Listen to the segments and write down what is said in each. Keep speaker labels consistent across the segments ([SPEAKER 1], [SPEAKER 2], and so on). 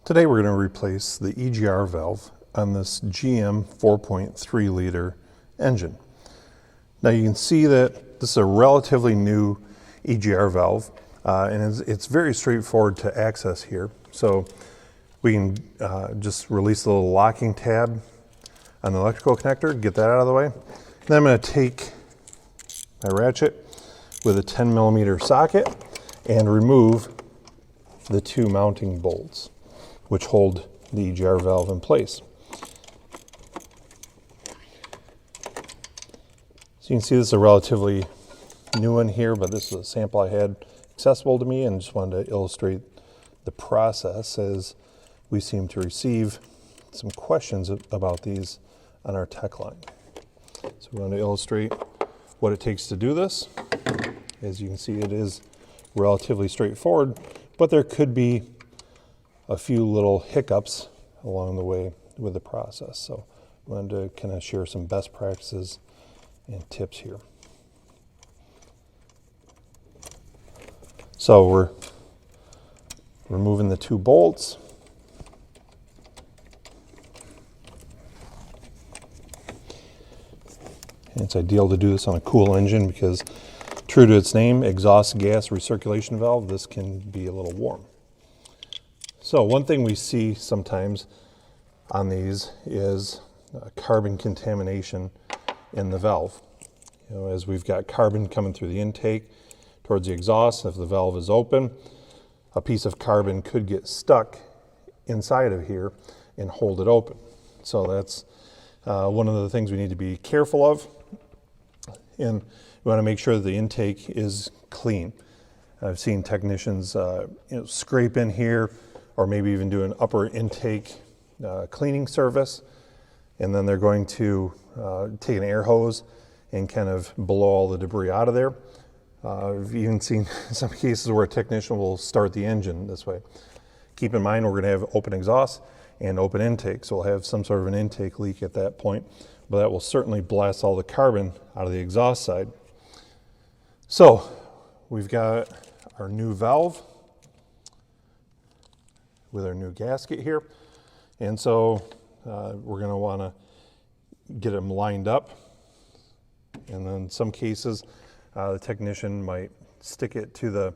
[SPEAKER 1] Today we're going to replace the EGR valve on this GM 4.3 liter engine. Now you can see that this is a relatively new EGR valve and it's very straightforward to access here. So we can just release the little locking tab on the electrical connector, get that out of the way. Then I'm going to take my ratchet with a 10mm socket and remove the two mounting bolts which hold the EGR valve in place. So you can see this is a relatively new one here, but this is a sample I had accessible to me and just wanted to illustrate the process as we seem to receive some questions about these on our tech line. So we're going to illustrate what it takes to do this. As you can see, it is relatively straightforward, but there could be a few little hiccups along the way with the process. So I wanted to kind of share some best practices and tips here. So we're removing the two bolts. And it's ideal to do this on a cool engine because, true to its name, exhaust gas recirculation valve, this can be a little warm. So one thing we see sometimes on these is carbon contamination in the valve. As we've got carbon coming through the intake towards the exhaust, if the valve is open, a piece of carbon could get stuck inside of here and hold it open. So that's one of the things we need to be careful of. And we want to make sure that the intake is clean. I've seen technicians scrape in here, or maybe even do an upper intake cleaning service, and then they're going to take an air hose and kind of blow all the debris out of there. I've even seen some cases where a technician will start the engine this way. Keep in mind we're going to have open exhaust and open intake, so we'll have some sort of an intake leak at that point, but that will certainly blast all the carbon out of the exhaust side. So we've got our new valve with our new gasket here, and so we're going to want to get them lined up, and then in some cases the technician might stick it to the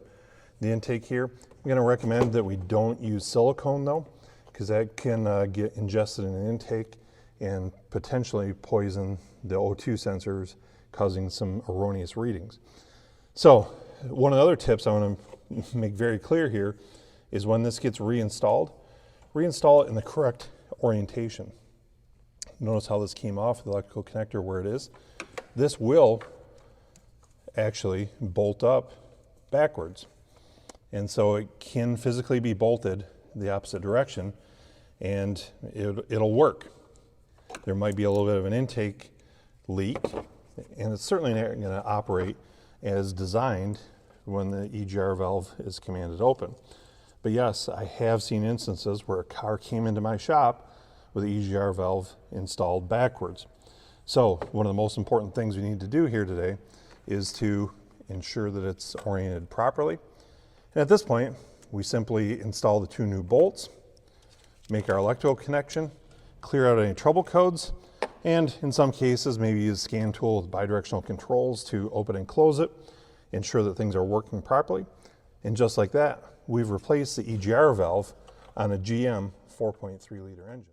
[SPEAKER 1] intake here. I'm going to recommend that we don't use silicone though, because that can get ingested in an intake and potentially poison the O2 sensors, causing some erroneous readings. So one of the other tips I want to make very clear here is when this gets reinstalled, reinstall it in the correct orientation. Notice how this came off the electrical connector where it is. This will actually bolt up backwards. And so it can physically be bolted the opposite direction and it'll work. There might be a little bit of an intake leak, and it's certainly not going to operate as designed when the EGR valve is commanded open. But yes, I have seen instances where a car came into my shop with the EGR valve installed backwards. So one of the most important things we need to do here today is to ensure that it's oriented properly. And at this point, we simply install the two new bolts, make our electrical connection, clear out any trouble codes, and in some cases maybe use a scan tool with bidirectional controls to open and close it, ensure that things are working properly. And just like that, we've replaced the EGR valve on a GM 4.3 liter engine.